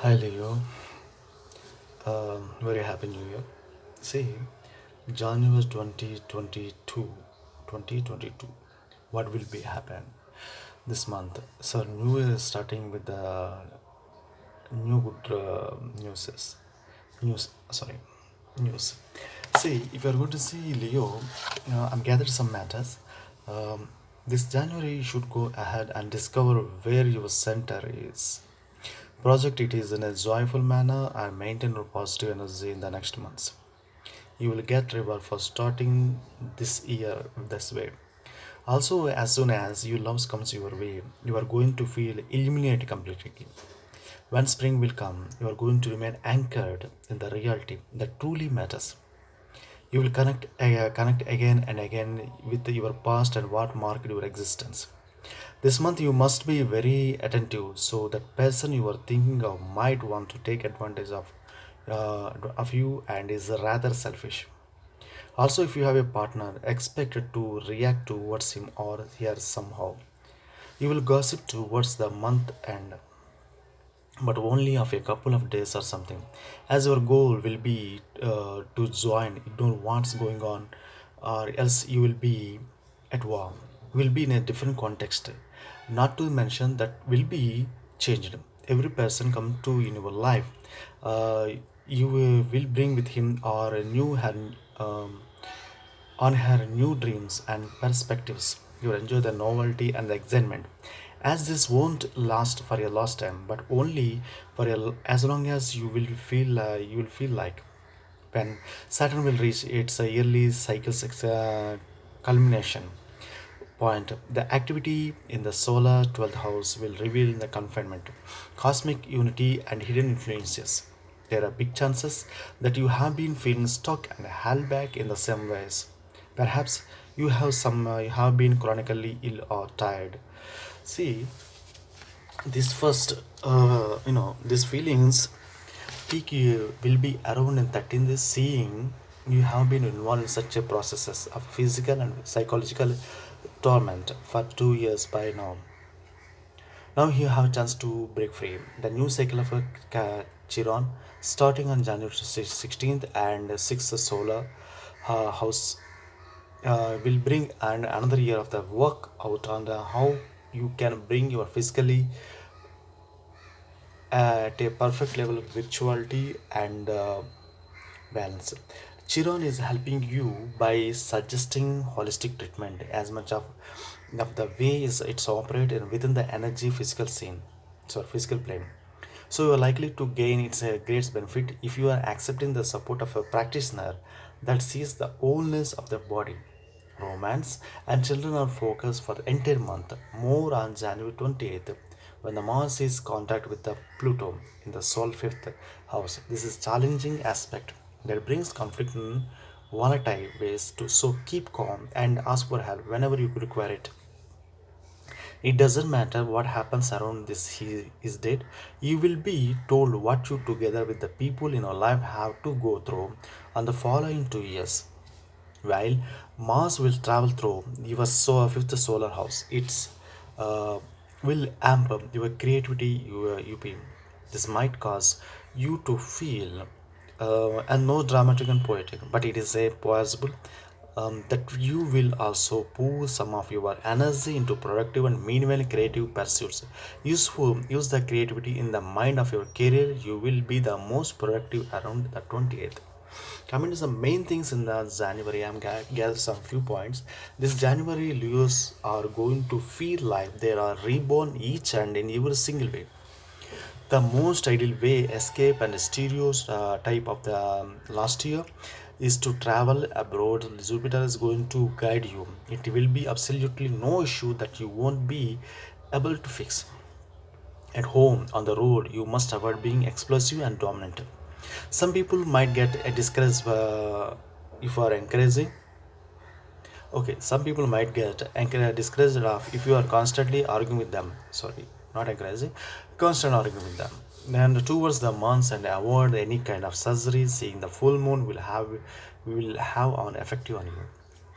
Hi Leo, very happy new year. See, January 2022, 2022. What will be happen this month? So new year is starting with the new good news. Sorry, news. See, if you're going to see Leo, I'm gathered some matters. Um, this January you should go ahead and discover where your center is. Project it is in a joyful manner and maintain your positive energy in the next months. You will get reward for starting this year this way. Also, as soon as your love comes your way, you are going to feel illuminated completely. When spring will come, you are going to remain anchored in the reality that truly matters. You will connect again and again with your past and what marked your existence. This month you must be very attentive so that person you are thinking of might want to take advantage of you and is rather selfish. Also, if you have a partner, expect to react towards him or her somehow. You will gossip towards the month end, but only of a couple of days or something, as your goal will be to join, ignore what's going on, or else you will be at war. Will be in a different context. Not to mention that will be changed. Every person come to in your life, uh, you will bring with him or a new um, on her new dreams and perspectives. You will enjoy the novelty and the excitement. As this won't last for a last time, but only for as long as you will feel like when Saturn will reach its yearly cycle culmination point. The activity in the solar 12th house will reveal the confinement, cosmic unity, and hidden influences. There are big chances that you have been feeling stuck and held back in the same ways. Perhaps you have been chronically ill or tired. See, this first, these feelings peak you will be around in 13th, seeing you have been involved in such a processes of physical and psychological torment for 2 years by now. Now you have a chance to break free. The new cycle of Chiron starting on January 16th and 6th solar house will bring another year of the work out on the how you can bring your physically at a perfect level of virtuality and balance. Chiron is helping you by suggesting holistic treatment as much of the way is it's operated within the energy physical scene, so physical plane. So you are likely to gain its a great benefit if you are accepting the support of a practitioner that sees the wholeness of the body. Romance and children are focused for the entire month, more on January 28th, when the Mars is contact with the Pluto in the Sol 5th house. This is challenging aspect that brings conflict in volatile ways to so keep calm and ask for help whenever you require it. It doesn't matter what happens around this he is dead. You will be told what you together with the people in your life have to go through on the following 2 years. While Mars will travel through your fifth solar house, it's will amp up your creativity, your UP. This might cause you to feel and more dramatic and poetic, but it is a possible that you will also pour some of your energy into productive and meanwhile creative pursuits. Use the creativity in the mind of your career. You will be the most productive around the 28th. Coming to some main things in the January, I'm gather some few points. This January, Leos are going to feel like they are reborn each and in every single way. The most ideal way escape and stereotype of the last year is to travel abroad. Jupiter is going to guide you. It will be absolutely no issue that you won't be able to fix. At home, on the road, you must avoid being explosive and dominant. Some people might get a discouraged if you are encouraging. Okay, some people might get discouraged of if you are constantly arguing with them. Sorry, not encouraging, constant arguing with them. And towards the months and avoid any kind of surgery. Seeing the full moon will have an effect on you.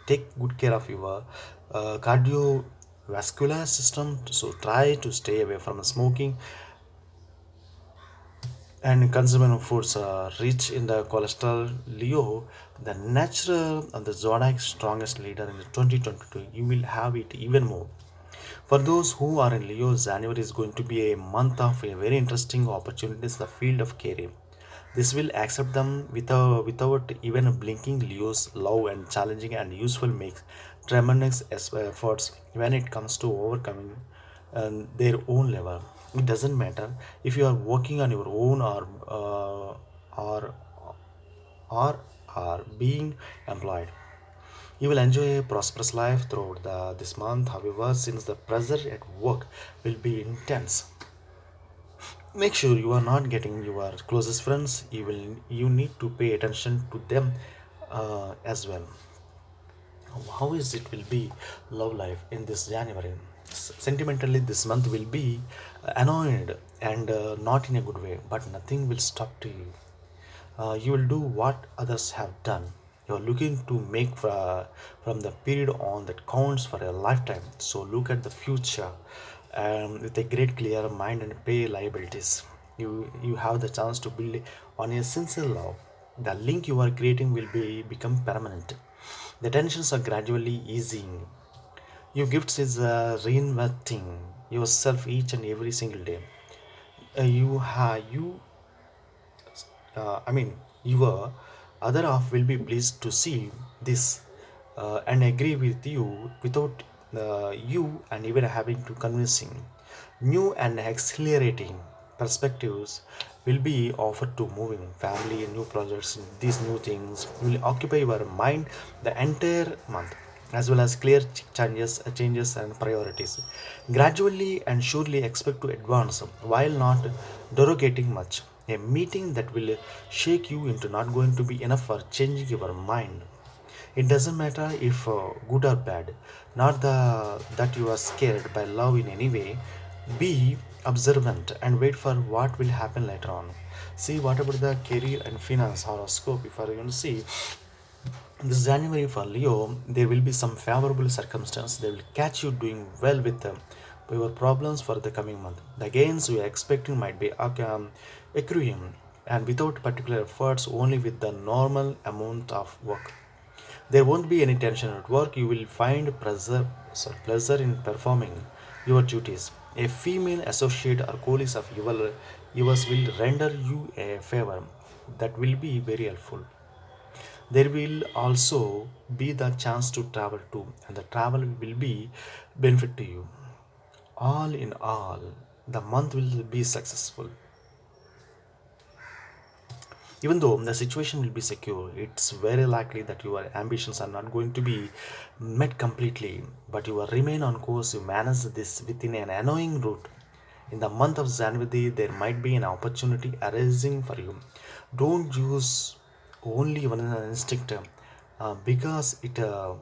Take good care of your cardiovascular system. So try to stay away from smoking and consuming foods are rich in the cholesterol. Leo, the natural and the zodiac strongest leader in the 2022, you will have it even more. For those who are in Leo, January is going to be a month of a very interesting opportunities in the field of career. This will accept them without even blinking. Leo's love and challenging and useful makes tremendous efforts when it comes to overcoming their own level. It doesn't matter if you are working on your own or or are being employed. You will enjoy a prosperous life throughout this month. However, since the pressure at work will be intense, make sure you are not getting your closest friends. You need to pay attention to them as well. How is it will be love life in this January? Sentimentally, this month will be annoyed and not in a good way, but nothing will stop to you. You will do what others have done. You are looking to make from the period on that counts for a lifetime. So look at the future with a great clear mind and pay liabilities. You have the chance to build on a sincere love. The link you are creating will become permanent. The tensions are gradually easing. Your gifts is reinventing yourself each and every single day. You I mean, your other half will be pleased to see this and agree with you without you and even having to convincing. New and accelerating perspectives will be offered to moving family and new projects. These new things will occupy your mind the entire month, as well as clear changes and priorities. Gradually and surely expect to advance while not derogating much. A meeting that will shake you into not going to be enough for changing your mind. It doesn't matter if good or bad, not that you are scared by love in any way. Be observant and wait for what will happen later on. See what about the career and finance horoscope. If you are going to see this January for Leo, there will be some favorable circumstance. They will catch you doing well with your problems for the coming month. The gains you are expecting might be accruing and without particular efforts, only with the normal amount of work. There won't be any tension at work. You will find pleasure in performing your duties. A female associate or colleague of yours will render you a favor that will be very helpful. There will also be the chance to travel too, and the travel will be benefit to you. All in all, the month will be successful. Even though the situation will be secure, it's very likely that your ambitions are not going to be met completely, but you will remain on course. You manage this within an annoying route. In the month of January, there might be an opportunity arising for you. Don't use only one instinct because it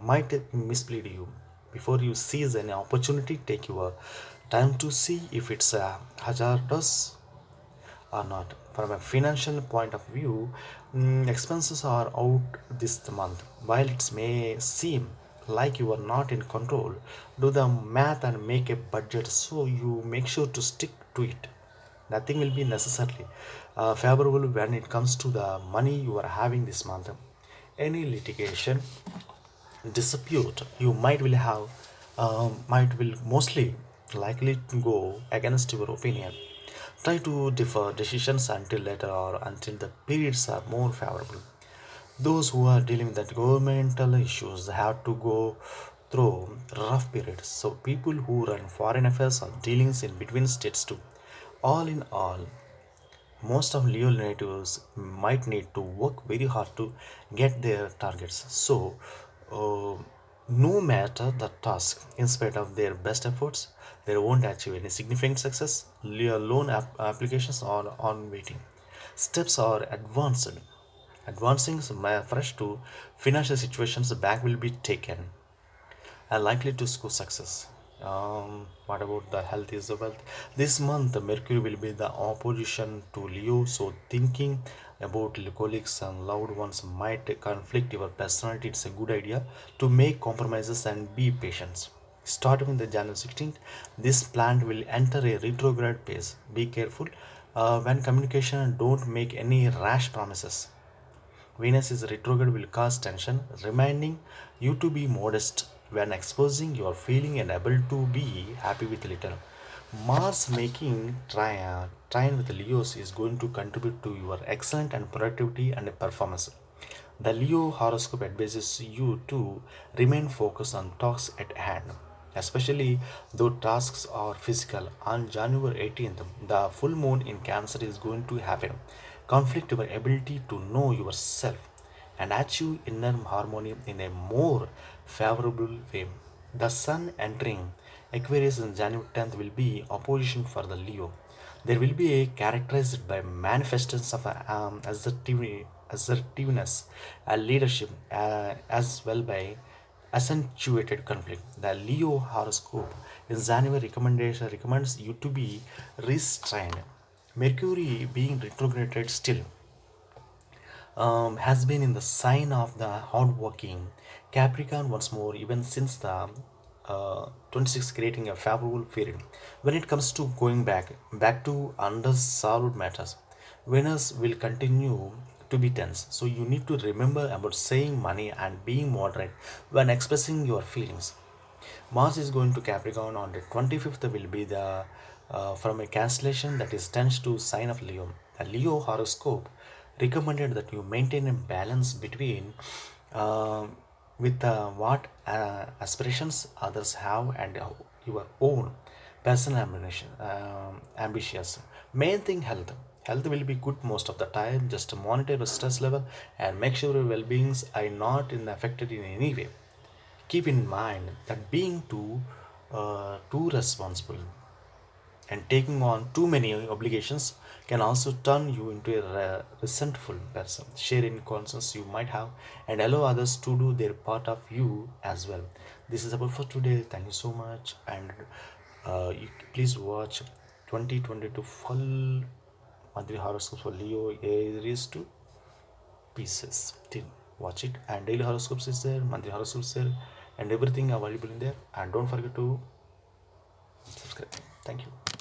might mislead you. Before you seize any opportunity, take your time to see if it's hazardous or not. From a financial point of view, expenses are out this month. While it may seem like you are not in control, do the math and make a budget so you make sure to stick to it. Nothing will be necessarily favorable when it comes to the money you are having this month. Any litigation dispute you might will mostly likely to go against your opinion. Try to defer decisions until later or until the periods are more favorable. Those who are dealing with the governmental issues have to go through rough periods. So people who run foreign affairs are dealings in between states too. All in all, most of Leo natives might need to work very hard to get their targets. So, no matter the task, in spite of their best efforts, they won't achieve any significant success. Leo loan applications are on waiting. Steps are advanced. Advancing fresh to financial situations, the bank will be taken are likely to score success. What about the health is the wealth? This month, Mercury will be the opposition to Leo, so thinking about colleagues and loved ones might conflict your personality. It's a good idea to make compromises and be patient. Starting in the January 16th, this planet will enter a retrograde phase. Be careful. When communication, don't make any rash promises. Venus is retrograde will cause tension, reminding you to be modest when exposing your feeling and able to be happy with little. Mars making trine with Leos is going to contribute to your excellent and productivity and performance. The Leo horoscope advises you to remain focused on tasks at hand, especially though tasks are physical. On January 18th, the full moon in Cancer is going to happen. Conflict your ability to know yourself and achieve inner harmony in a more favorable way. The Sun entering Aquarius on January 10th will be opposition for the Leo. There will be a characterized by manifestations of assertiveness and leadership, as well by accentuated conflict. The Leo horoscope in January recommendation recommends you to be restrained. Mercury being retrograded still has been in the sign of the hardworking Capricorn once more, even since the 26, creating a favorable period. When it comes to going back to unresolved matters, Venus will continue to be tense. So you need to remember about saying money and being moderate when expressing your feelings. Mars is going to Capricorn on the 25th will be the from a cancellation that is tends to sign of Leo. A Leo horoscope recommended that you maintain a balance between uh, with what aspirations others have and your own personal ambition. Ambitious. Main thing health. Health will be good most of the time. Just monitor your stress level and make sure your well-beings are not affected in any way. Keep in mind that being too responsible and taking on too many obligations can also turn you into a resentful person. Share any concerns you might have and allow others to do their part of you as well. This is about for today. Thank you so much, and you please watch 2022 full monthly horoscopes for Leo, Aries to pieces till watch it, and daily horoscopes is there, monthly horoscopes there, and everything available in there, and don't forget to subscribe. Thank you.